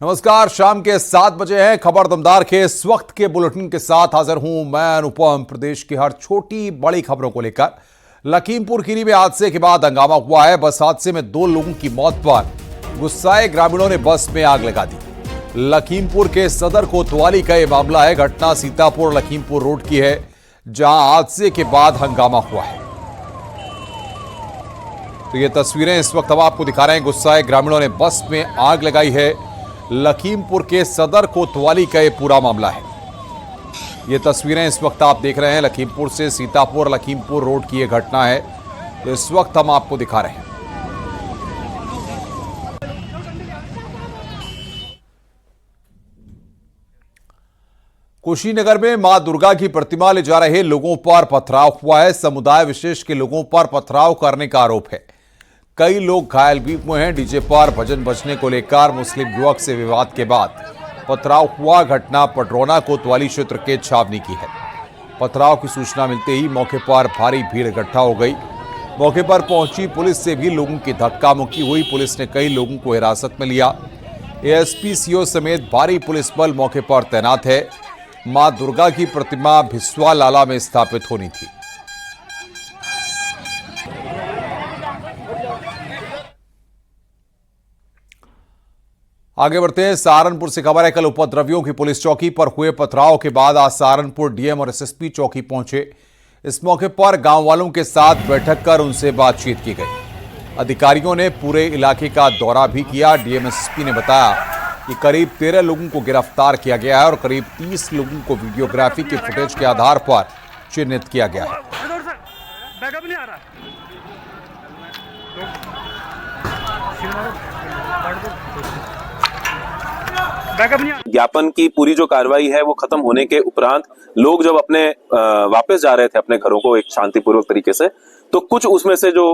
नमस्कार, शाम के 7 बजे हैं। खबर दमदार के इस वक्त के बुलेटिन के साथ हाजिर हूं मैं अनुपम। प्रदेश की हर छोटी बड़ी खबरों को लेकर लखीमपुर खीरी में हादसे के बाद हंगामा हुआ है। बस हादसे में 2 लोगों की मौत पर गुस्साए ग्रामीणों ने बस में आग लगा दी। लखीमपुर के सदर कोतवाली का यह मामला है। घटना सीतापुर लखीमपुर रोड की है, जहां हादसे के बाद हंगामा हुआ है। तो ये तस्वीरें इस वक्त हम आपको दिखा रहे हैं। गुस्साए ग्रामीणों ने बस में आग लगाई है। लखीमपुर के सदर कोतवाली का ये पूरा मामला है। ये तस्वीरें इस वक्त आप देख रहे हैं। लखीमपुर से सीतापुर लखीमपुर रोड की ये घटना है, तो इस वक्त हम आपको दिखा रहे हैं। कुशीनगर में मां दुर्गा की प्रतिमा ले जा रहे लोगों पर पथराव हुआ है। समुदाय विशेष के लोगों पर पथराव करने का आरोप है। कई लोग घायल भी हुए हैं। डीजे पर भजन बजने को लेकर मुस्लिम युवक से विवाद के बाद पथराव हुआ। घटना पटरौना कोतवाली क्षेत्र के छावनी की है। पथराव की सूचना मिलते ही मौके पर भारी भीड़ इकट्ठा हो गई। मौके पर पहुंची पुलिस से भी लोगों की धक्का मुक्की हुई। पुलिस ने कई लोगों को हिरासत में लिया। एएसपी सीओ समेत भारी पुलिस बल मौके पर तैनात है। मां दुर्गा की प्रतिमा भिस्वा लाला में स्थापित होनी थी। आगे बढ़ते हैं। सहारनपुर से खबर है। कल उपद्रवियों की पुलिस चौकी पर हुए पथराव के बाद आज सहारनपुर डीएम और एसएसपी चौकी पहुंचे। इस मौके पर गांव वालों के साथ बैठक कर उनसे बातचीत की गई। अधिकारियों ने पूरे इलाके का दौरा भी किया। डीएम एसएसपी ने बताया कि करीब 13 लोगों को गिरफ्तार किया गया है और करीब 30 लोगों को वीडियोग्राफी के फुटेज के आधार पर चिन्हित किया गया है। ज्ञापन की पूरी जो कार्रवाई है वो खत्म होने के उपरांत लोग जब अपने वापस जा रहे थे अपने घरों को एक शांतिपूर्वक तरीके से, तो कुछ उसमें से जो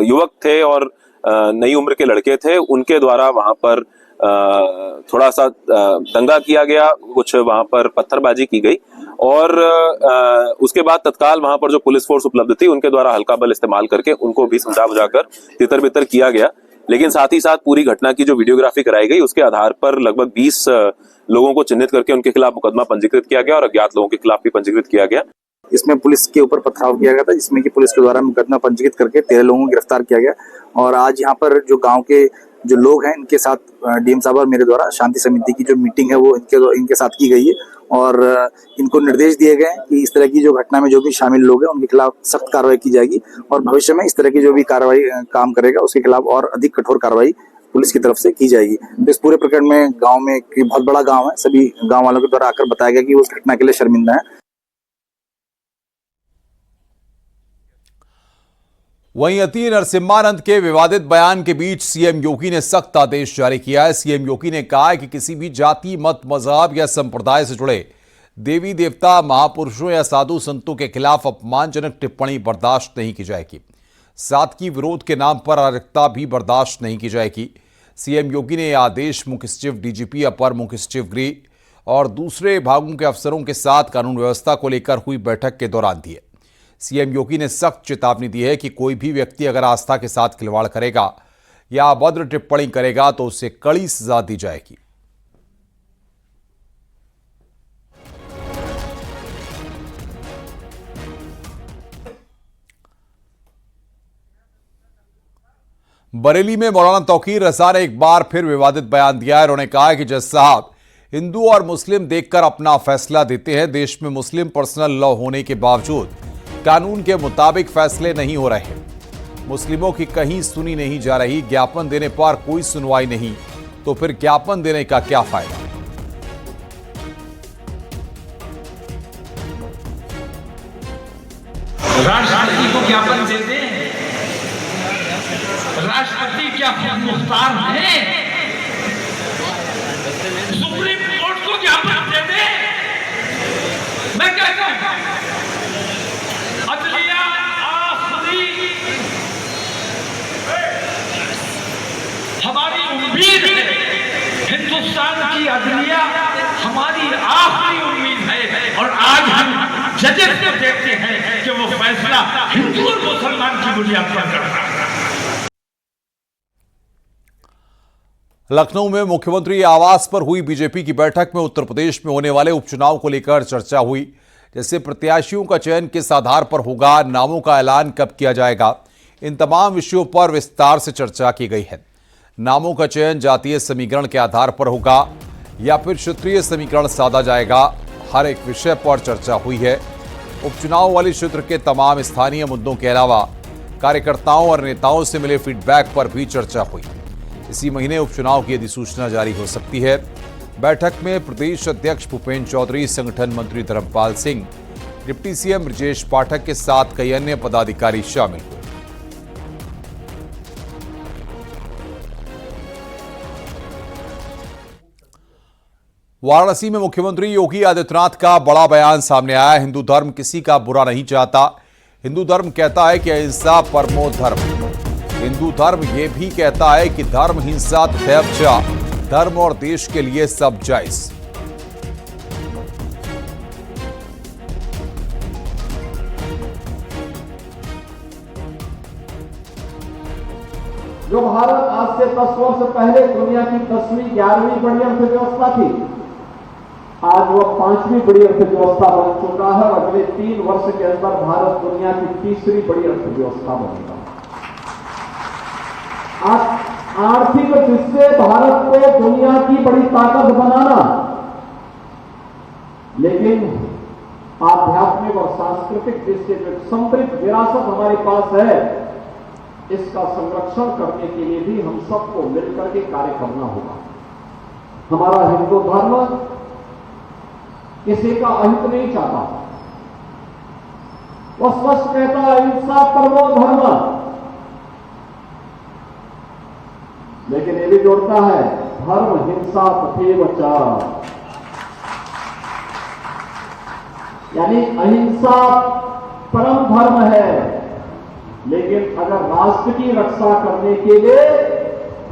युवक थे और नई उम्र के लड़के थे, उनके द्वारा वहां पर थोड़ा सा दंगा किया गया। कुछ वहां पर पत्थरबाजी की गई और उसके बाद तत्काल वहां पर जो पुलिस फोर्स उपलब्ध थी, उनके द्वारा हल्का बल इस्तेमाल करके उनको भी समझा बुझाकर तितर बितर किया गया। लेकिन साथ ही साथ पूरी घटना की जो वीडियोग्राफी कराई गई, उसके आधार पर लगभग 20 लोगों को चिन्हित करके उनके खिलाफ मुकदमा पंजीकृत किया गया और अज्ञात लोगों के खिलाफ भी पंजीकृत किया गया। इसमें पुलिस के ऊपर पथराव किया गया था, जिसमें कि पुलिस के द्वारा मुकदमा पंजीकृत करके 13 लोगों को गिरफ्तार किया गया। और आज यहाँ पर जो गांव के जो लोग हैं, इनके साथ डीएम साहब और मेरे द्वारा शांति समिति की जो मीटिंग है वो इनके साथ की गई है और इनको निर्देश दिए गए हैं कि इस तरह की जो घटना में जो भी शामिल लोग हैं उनके खिलाफ सख्त कार्रवाई की जाएगी और भविष्य में इस तरह की जो भी कार्रवाई काम करेगा उसके खिलाफ और अधिक कठोर कार्रवाई पुलिस की तरफ से की जाएगी। तो इस पूरे प्रकरण में गांव में एक बहुत बड़ा गांव है, सभी गांव वालों के द्वारा आकर बताया गया कि वो उस घटना के लिए शर्मिंदा है। वहीं अति नरसिम्हानंद के विवादित बयान के बीच सीएम योगी ने सख्त आदेश जारी किया है। सीएम योगी ने कहा है कि किसी भी जाति, मत, मजहब या संप्रदाय से जुड़े देवी देवता, महापुरुषों या साधु संतों के खिलाफ अपमानजनक टिप्पणी बर्दाश्त नहीं की जाएगी। साथ ही विरोध के नाम पर अराजकता भी बर्दाश्त नहीं की जाएगी। सीएम योगी ने यह आदेश मुख्य सचिव, डीजीपी, अपर मुख्य सचिव गृह और दूसरे विभागों के अफसरों के साथ कानून व्यवस्था को लेकर हुई बैठक के दौरान दिए। सीएम योगी ने सख्त चेतावनी दी है कि कोई भी व्यक्ति अगर आस्था के साथ खिलवाड़ करेगा या अभद्र टिप्पणी करेगा तो उसे कड़ी सजा दी जाएगी। बरेली में मौलाना तौकीर रजा ने एक बार फिर विवादित बयान दिया है। उन्होंने कहा है कि जज साहब हिंदू और मुस्लिम देखकर अपना फैसला देते हैं। देश में मुस्लिम पर्सनल लॉ होने के बावजूद कानून के मुताबिक फैसले नहीं हो रहे। मुस्लिमों की कहीं सुनी नहीं जा रही। ज्ञापन देने पर कोई सुनवाई नहीं, तो फिर ज्ञापन देने का क्या फायदा। राष्ट्रपति को ज्ञापन दे दें। राष्ट्रपति क्या मुख्तार है? सुप्रीम कोर्ट को ज्ञापन दे दे। मैं कहता हूं अदलिया आखिरी हमारी उम्मीद है। हिंदुस्तान की अदलिया हमारी आखिरी उम्मीद है और आज हम जजेस को देखते हैं कि वो फैसला हिंदू और मुसलमान की बुनियाद पर करता है। लखनऊ में मुख्यमंत्री आवास पर हुई बीजेपी की बैठक में उत्तर प्रदेश में होने वाले उपचुनाव को लेकर चर्चा हुई। जैसे प्रत्याशियों का चयन किस आधार पर होगा, नामों का ऐलान कब किया जाएगा, इन तमाम विषयों पर विस्तार से चर्चा की गई है। नामों का चयन जातीय समीकरण के आधार पर होगा या फिर क्षेत्रीय समीकरण साधा जाएगा, हर एक विषय पर चर्चा हुई है। उपचुनाव वाले क्षेत्र के तमाम स्थानीय मुद्दों के अलावा कार्यकर्ताओं और नेताओं से मिले फीडबैक पर भी चर्चा हुई। इसी महीने उपचुनाव की अधिसूचना जारी हो सकती है। बैठक में प्रदेश अध्यक्ष भूपेंद्र चौधरी, संगठन मंत्री धर्मपाल सिंह, डिप्टी सीएम ब्रजेश पाठक के साथ कई अन्य पदाधिकारी शामिल हुए। वाराणसी में मुख्यमंत्री योगी आदित्यनाथ का बड़ा बयान सामने आया। हिंदू धर्म किसी का बुरा नहीं चाहता। हिंदू धर्म कहता है कि अहिंसा परमो धर्म। हिंदू धर्म यह भी कहता है कि धर्म, हिंसा तथा धर्म और देश के लिए सब जायज। जो भारत आज से 10 वर्ष पहले दुनिया की 10वीं 11वीं बड़ी अर्थव्यवस्था थी, आज वह 5वीं बड़ी अर्थव्यवस्था बन चुका है। अगले 3 वर्ष के अंदर भारत दुनिया की 3री बड़ी अर्थव्यवस्था बनेगा। आर्थिक दृष्टि से भारत को दुनिया की बड़ी ताकत बनाना, लेकिन आध्यात्मिक और सांस्कृतिक दृष्टि से समृद्ध विरासत हमारे पास है, इसका संरक्षण करने के लिए भी हम सबको मिलकर के कार्य करना होगा। हमारा हिंदू धर्म किसी का अहित नहीं चाहता। वह स्पष्ट कहता है अहिंसा परमो धर्म, लेकिन ये भी जोड़ता है धर्म हिंसा तथैव च, यानी अहिंसा परम धर्म है, लेकिन अगर राष्ट्र की रक्षा करने के लिए,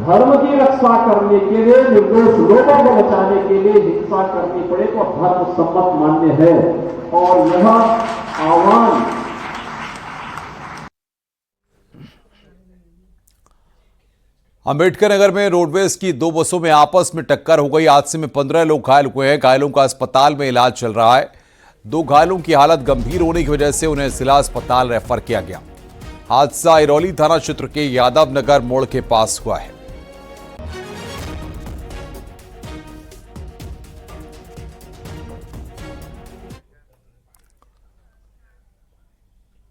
धर्म की रक्षा करने के लिए, निर्दोष लोगों को बचाने के लिए हिंसा करनी पड़े तो धर्म सम्मत मान्य है। और यह आह्वान अंबेडकर नगर में रोडवेज की 2 बसों में आपस में टक्कर हो गई। हादसे में 15 लोग घायल हुए हैं। घायलों का अस्पताल में इलाज चल रहा है। 2 घायलों की हालत गंभीर होने की वजह से उन्हें जिला अस्पताल रेफर किया गया। हादसा इरौली थाना क्षेत्र के यादव नगर मोड़ के पास हुआ है।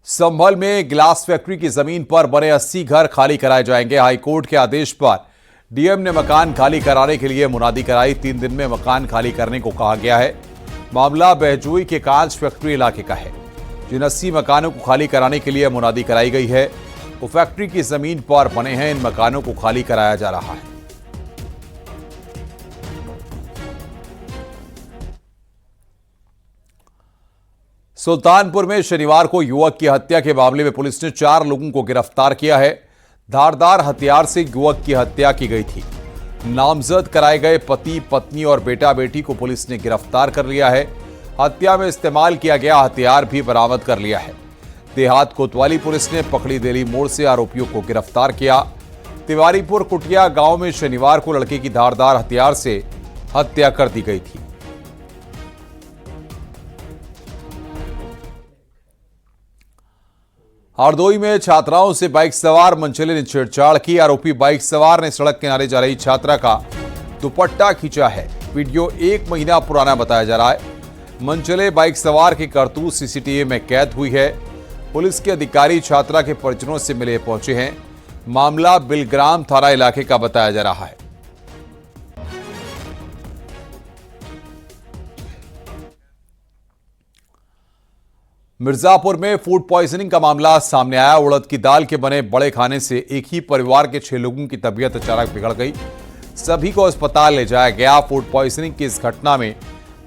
संभल में ग्लास फैक्ट्री की जमीन पर बने 80 घर खाली कराए जाएंगे। हाईकोर्ट के आदेश पर डीएम ने मकान खाली कराने के लिए मुनादी कराई। 3 दिन में मकान खाली करने को कहा गया है। मामला बहजोई के कांच फैक्ट्री इलाके का है। जिन 80 मकानों को खाली कराने के लिए मुनादी कराई गई है, वो फैक्ट्री की जमीन पर बने हैं। इन मकानों को खाली कराया जा रहा है। सुल्तानपुर में शनिवार को युवक की हत्या के मामले में पुलिस ने 4 लोगों को गिरफ्तार किया है। धारदार हथियार से युवक की हत्या की गई थी। नामजद कराए गए पति, पत्नी और बेटा बेटी को पुलिस ने गिरफ्तार कर लिया है। हत्या में इस्तेमाल किया गया हथियार भी बरामद कर लिया है। देहात कोतवाली पुलिस ने पकड़ी देली मोड़ से आरोपियों को गिरफ्तार किया। तिवारीपुर कुटिया गांव में शनिवार को लड़के की धारदार हथियार से हत्या कर दी गई थी। हरदोई में छात्राओं से बाइक सवार मनचले ने छेड़छाड़ की। आरोपी बाइक सवार ने सड़क किनारे जा रही छात्रा का दुपट्टा खींचा है। वीडियो 1 महीना पुराना बताया जा रहा है। मनचले बाइक सवार की करतूत सीसीटीवी में कैद हुई है। पुलिस के अधिकारी छात्रा के परिजनों से मिले पहुंचे हैं। मामला बिलग्राम थाना इलाके का बताया जा रहा है। मिर्जापुर में फूड पॉइजनिंग का मामला सामने आया। उड़द की दाल के बने बड़े खाने से एक ही परिवार के 6 लोगों की तबीयत अचानक बिगड़ गई। सभी को अस्पताल ले जाया गया। फूड पॉइजनिंग की इस घटना में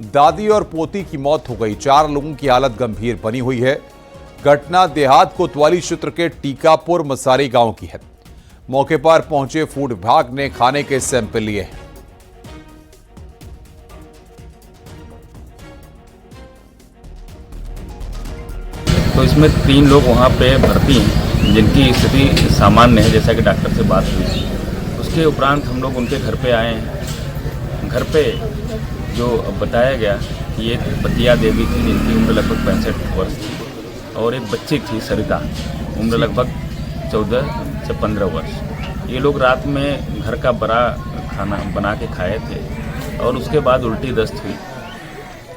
दादी और पोती की मौत हो गई। 4 लोगों की हालत गंभीर बनी हुई है। घटना देहात कोतवाली क्षेत्र के टीकापुर मसारी गांव की है। मौके पर पहुंचे फूड विभाग ने खाने के सैंपल लिए हैं। तो इसमें 3 लोग वहाँ पे भर्ती हैं जिनकी स्थिति सामान्य है, जैसा कि डॉक्टर से बात हुई थी। उसके उसके उपरांत हम लोग उनके घर पे आए हैं। घर पे जो बताया गया कि एक पतिया देवी थी जिनकी उम्र लगभग 65 वर्ष थी और एक बच्ची थी सरिता, उम्र लगभग 14 से 15 वर्ष। ये लोग रात में घर का बड़ा खाना बना के खाए थे और उसके बाद उल्टी दस्त हुई।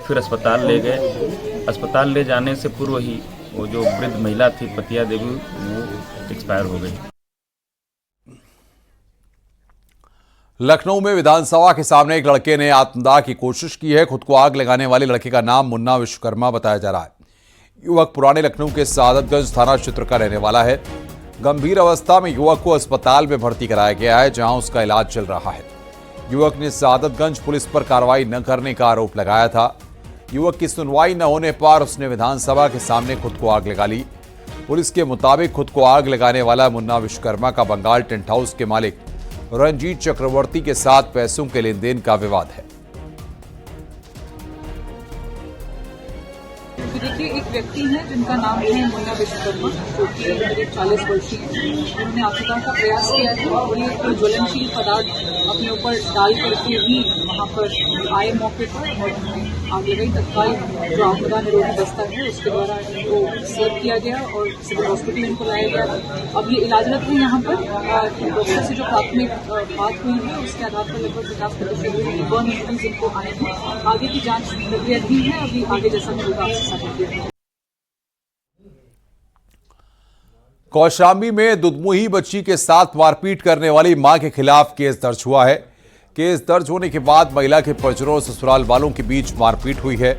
फिर अस्पताल ले गए। अस्पताल ले जाने से पूर्व ही वो जो वृद्ध महिला थी पतिया देवी वो एक्सपायर हो गई। लखनऊ में विधानसभा के सामने एक लड़के ने आत्मदाह की कोशिश की है। खुद को आग लगाने वाले लड़के का नाम मुन्ना विश्वकर्मा बताया जा रहा है। युवक पुराने लखनऊ के सादतगंज थाना क्षेत्र का रहने वाला है। गंभीर अवस्था में युवक को अस्पताल में भर्ती कराया गया है, जहां उसका इलाज चल रहा है। युवक ने सादतगंज पुलिस पर कार्रवाई न करने का आरोप लगाया था। युवक की सुनवाई न होने पर उसने विधानसभा के सामने खुद को आग लगा ली। पुलिस के मुताबिक खुद को आग लगाने वाला मुन्ना विश्वकर्मा का बंगाल टेंट हाउस के मालिक रंजीत चक्रवर्ती के साथ पैसों के लेन देन का विवाद है। देखिए, एक व्यक्ति है जिनका नाम है मुन्ना विश्वकर्मा, जो कि करीब 40 वर्षीय है। उन्होंने आत्महत्या का प्रयास किया था और ये कोई ज्वलनशील पदार्थ अपने ऊपर डाल करके ही वहाँ पर आए मौके पर और उन्हें आग लगाई। तत्काल जो आपदा निरोधक दस्ता है उसके द्वारा इनको सर्व किया गया और सिविल हॉस्पिटल इनको लाया गया। अब ये इलाजरत है यहाँ पर। डॉक्टर से जो प्राथमिक बात हुई है उसके आधार पर लगभग 50% बर्न इंजरीज इनको आए हैं। आगे की जाँच प्रक्रियाधीन है। अभी आगे जैसा भी होगा आपसे साझा किया जाएगा। कौशाम्बी में दुधमुही बच्ची के साथ मारपीट करने वाली मां के खिलाफ केस दर्ज हुआ है। केस दर्ज होने के बाद महिला के परिजनों और ससुराल वालों के बीच मारपीट हुई है।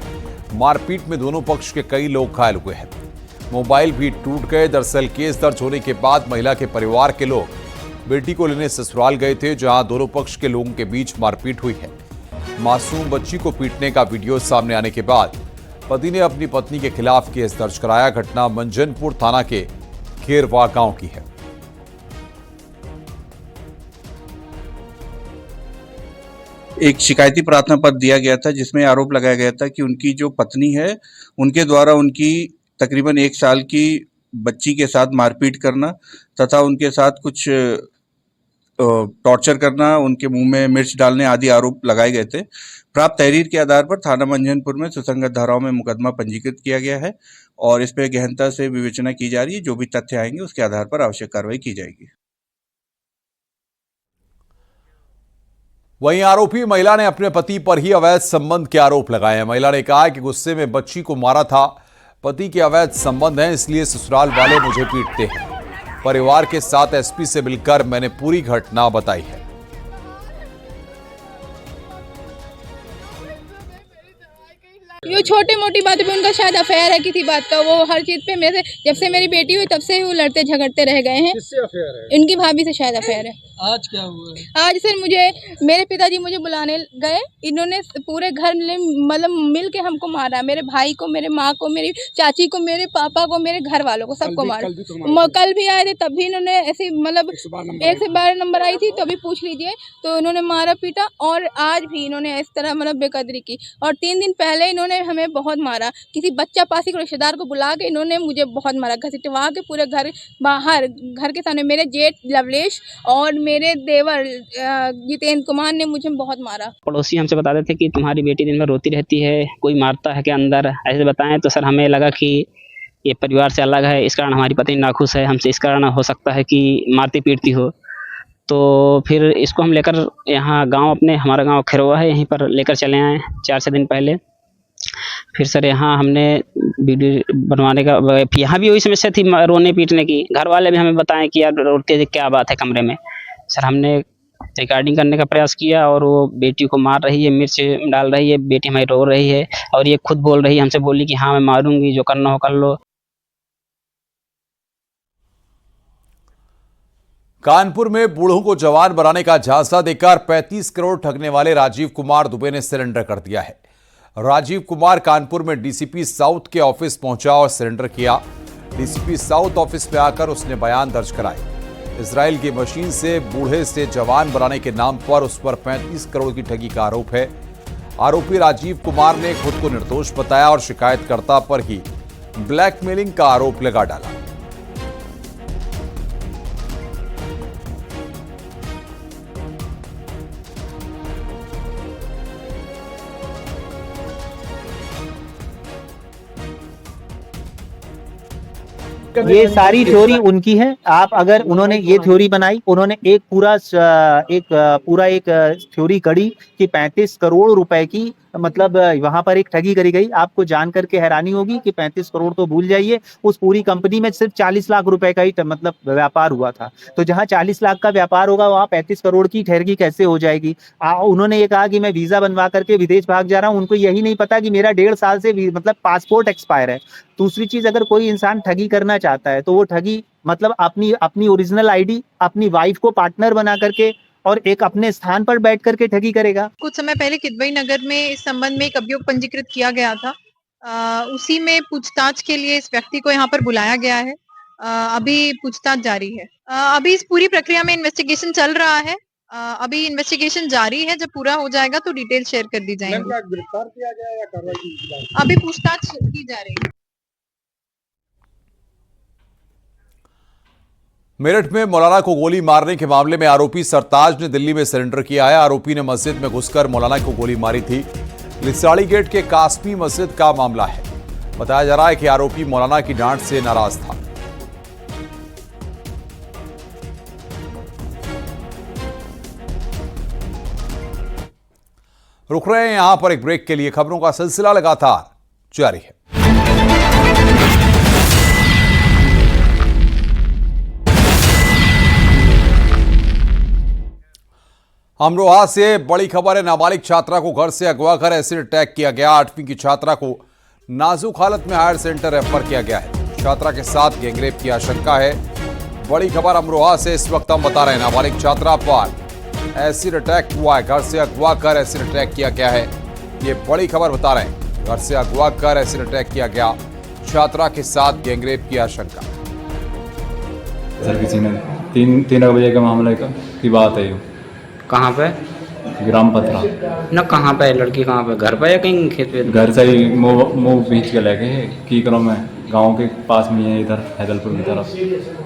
मारपीट में दोनों पक्ष के कई लोग घायल हुए हैं। मोबाइल भी टूट गए। दरअसल केस दर्ज होने के बाद महिला के परिवार के लोग बेटी को लेने ससुराल गए थे, जहां दोनों पक्ष के लोगों के बीच मारपीट हुई है। मासूम बच्ची को पीटने का वीडियो सामने आने के बाद पति ने अपनी पत्नी के खिलाफ केस दर्ज कराया। घटना मंजनपुर थाना के खेरवा गांव की है। एक शिकायती प्रार्थना पत्र दिया गया था जिसमें आरोप लगाया गया था कि उनकी जो पत्नी है उनके द्वारा उनकी तकरीबन 1 साल की बच्ची के साथ मारपीट करना तथा उनके साथ कुछ टॉर्चर करना, उनके मुंह में मिर्च डालने आदि आरोप लगाए गए थे। प्राप्त तहरीर के आधार पर थाना मंजनपुर में सुसंगत धाराओं में मुकदमा पंजीकृत किया गया है और इस पर गहनता से विवेचना की जा रही है। जो भी तथ्य आएंगे उसके आधार पर आवश्यक कार्रवाई की जाएगी। वहीं आरोपी महिला ने अपने पति पर ही अवैध संबंध के आरोप लगाए हैं। महिला ने कहा कि गुस्से में बच्ची को मारा था। पति के अवैध संबंध हैं, इसलिए ससुराल वाले मुझे पीटते हैं। परिवार के साथ एसपी से मिलकर मैंने पूरी घटना बताई है। ये छोटी मोटी बातों पे उनका शायद अफेयर है किसी बात का। वो हर चीज पे मेरे जब से मेरी बेटी हुई तब से ही वो लड़ते झगड़ते रह गए हैं। किससे अफेयर है? इनकी भाभी से शायद अफेयर है। आज क्या हुआ है? आज सर मेरे पिताजी मुझे बुलाने गए। इन्होंने पूरे घर मतलब मिल के हमको मारा। मेरे भाई को, मेरे माँ को, मेरी चाची को, मेरे पापा को, मेरे घर वालों को, सबको मारा। कल भी आए थे, तब भी इन्होंने ऐसे मतलब 112 नंबर आई थी तो अभी पूछ लीजिए। तो इन्होंने मारा पीटा और आज भी इन्होंने इस तरह मतलब बेकदरी की। और 3 दिन पहले इन्होंने हमें बहुत मारा। किसी बच्चा पासी को रिश्तेदार को बुला के इन्होंने मुझे बहुत मारा। घसीटवा के पूरे घर बाहर घर के सामने मेरे जेठ लवलेश और मेरे देवर जितेंद्र कुमार ने मुझे बहुत मारा। पड़ोसी हमसे बताते थे कि तुम्हारी बेटी दिन भर रोती रहती है, कोई मारता है के अंदर, ऐसे बताएं। तो सर हमें लगा कि ये परिवार से अलग है, इस कारण हमारी पत्नी नाखुश है हमसे, इस कारण हो सकता है कि मारती पीटती हो। तो फिर इसको हम लेकर यहाँ गांव अपने, हमारा गांव खैरवा है, यहीं पर लेकर चले आए 4-6 दिन पहले। फिर सर यहाँ हमने वीडियो बनवाने का, यहाँ भी वही समस्या थी रोने पीटने की। घर वाले भी हमें बताएं कि यार रोते थे, क्या बात है कमरे में। सर हमने रिकॉर्डिंग करने का प्रयास किया और वो बेटी को मार रही है, मिर्च डाल रही है, बेटी हमारी रो रही है और ये खुद बोल रही है, हमसे बोली कि हाँ मैं मारूंगी, जो करना हो कर लो। कानपुर में बूढ़ों को जवान बनाने का झांसा देकर 35 करोड़ ठगने वाले राजीव कुमार दुबे ने सरेंडर कर दिया है। राजीव कुमार कानपुर में डीसीपी साउथ के ऑफिस पहुंचा और सरेंडर किया। डीसीपी साउथ ऑफिस में आकर उसने बयान दर्ज कराए। इजराइल की मशीन से बूढ़े से जवान बनाने के नाम पर उस पर 35 करोड़ की ठगी का आरोप है। आरोपी राजीव कुमार ने खुद को निर्दोष बताया और शिकायतकर्ता पर ही ब्लैकमेलिंग का आरोप लगा डाला। ये सारी थ्योरी उनकी है। आप अगर उन्होंने ये थ्योरी बनाई, उन्होंने एक पूरा थ्योरी कड़ी कि 35 करोड़ रुपए की मतलब वहां पर एक ठगी करी गई। आपको जान करके हैरानी होगी कि 35 करोड़ तो भूल जाइए, उस पूरी कंपनी में सिर्फ 40 लाख रुपए का ही मतलब व्यापार हुआ था। तो जहां 40 लाख का व्यापार होगा वहां 35 करोड़ की ठगी कैसे हो जाएगी। उन्होंने ये कहा कि मैं वीजा बनवा करके विदेश भाग जा रहा हूं। उनको यही नहीं पता कि मेरा 1.5 साल से मतलब पासपोर्ट एक्सपायर है। दूसरी चीज, अगर कोई इंसान ठगी करना चाहता है तो वो ठगी मतलब अपनी ओरिजिनल आईडी, अपनी वाइफ को पार्टनर बना करके और एक अपने स्थान पर बैठ करके ठगी करेगा। कुछ समय पहले किदवई नगर में इस संबंध में एक अभियोग पंजीकृत किया गया था। उसी में पूछताछ के लिए इस व्यक्ति को यहाँ पर बुलाया गया है। अभी पूछताछ जारी है। अभी इस पूरी प्रक्रिया में इन्वेस्टिगेशन चल रहा है। अभी इन्वेस्टिगेशन जारी है। जब पूरा हो जाएगा तो डिटेल शेयर कर दी जाएंगी। गिरफ्तार किया गया या कार्रवाई की जा रही है? अभी पूछताछ की जा रही है। मेरठ में मौलाना को गोली मारने के मामले में आरोपी सरताज ने दिल्ली में सरेंडर किया है। आरोपी ने मस्जिद में घुसकर मौलाना को गोली मारी थी। लिसाड़ी गेट के कासमी मस्जिद का मामला है। बताया जा रहा है कि आरोपी मौलाना की डांट से नाराज था। रुक रहे हैं यहां पर एक ब्रेक के लिए। खबरों का सिलसिला लगातार जारी है। अमरोहा से बड़ी खबर है। नाबालिग छात्रा को घर से अगवा कर एसिड अटैक किया गया। 8वीं की छात्रा को नाजुक हालत में हायर सेंटर रेफर किया गया है। छात्रा के साथ गैंगरेप की आशंका है। बड़ी खबर अमरोहा से इस वक्त हम बता रहे हैं। नाबालिग छात्रा पर एसिड अटैक हुआ है। घर से अगवा कर एसिड अटैक किया गया है। ये बड़ी खबर बता रहे हैं। घर से अगवा कर एसिड अटैक किया गया। छात्रा के साथ गैंगरेप की आशंका। सर किसी ने 3 बजे का मामले की बात है। कहाँ पे? ग्राम पथरा न कहाँ पे? लड़की कहाँ पे? घर पे या कहीं खेत पे? घर से ही मुँह बीच के लेके कीकरों में, गांव के पास में है, इधर हैदलपुर की तरफ।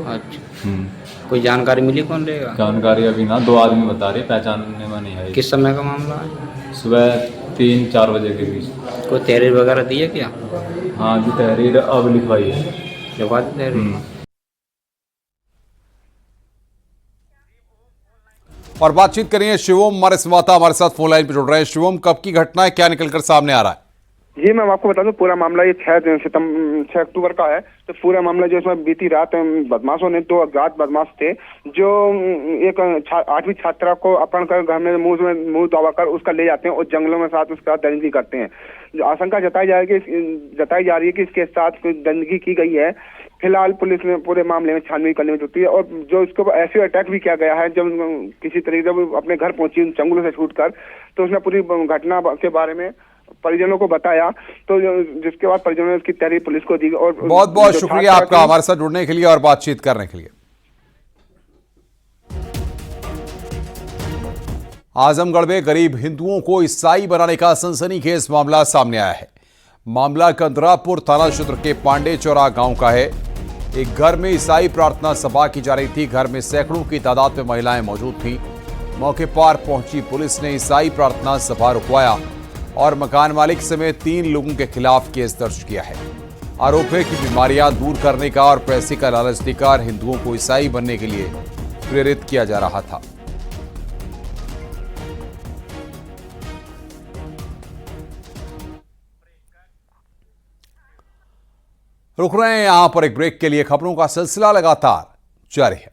अच्छा। कोई जानकारी मिली कौन लेगा? जानकारी अभी ना 2 आदमी बता रहे, पहचानने में नहीं आई। किस समय का मामला है? सुबह 3-4 बजे के बीच। कोई तहरीर वगैरह दी है क्या? हाँ जी, तहरीर अब लिखवाई है। लिखवा दी तहरीर। और बातचीत करेंगे शिवम, हमारे संवाददाता हमारे साथ फोन लाइन पर जुड़ रहे हैं। शिवम, कब की घटना है, क्या निकलकर सामने आ रहा है? जी मैं आपको बता दूं, पूरा मामला ये 6 अक्टूबर का है। तो पूरा मामला जो इसमें बीती रात बदमाशों ने 2 अज्ञात बदमाश थे जो एक 8वीं छात्रा को अपहरण कर घर में मुंह दबाकर उसका ले जाते हैं और जंगलों में साथ उसके साथ दरिंदगी करते हैं। आशंका जताई जा रही है कि इसके साथ दरिंदगी की गई है। फिलहाल पुलिस ने पूरे मामले में छानबीन करने में जुटी है और जो इसके ऊपर एसिड अटैक भी किया गया है। जब किसी तरीके से अपने घर पहुंची चंगुलों से छूटकर, तो उसने पूरी घटना के बारे में परिजनों को बताया। तो जिसके बाद परिजनों ने उसकी तहरीर पुलिस को दी। और बहुत बहुत शुक्रिया आपका हमारे साथ जुड़ने के लिए और बातचीत करने के लिए। आजमगढ़ में गरीब हिंदुओं को ईसाई बनाने का सनसनीखेज मामला सामने आया है। मामला कंदरापुर थाना क्षेत्र के पांडे चौरा गांव का है। एक घर में ईसाई प्रार्थना सभा की जा रही थी। घर में सैकड़ों की तादाद में महिलाएं मौजूद थीं। मौके पर पहुंची पुलिस ने ईसाई प्रार्थना सभा रुकवाया और मकान मालिक समेत 3 लोगों के खिलाफ केस दर्ज किया है। आरोप है कि बीमारियां दूर करने का और पैसे का लालच देकर हिंदुओं को ईसाई बनने के लिए प्रेरित किया जा रहा था। रुक रहे हैं यहां पर एक ब्रेक के लिए। खबरों का सिलसिला लगातार जारी है।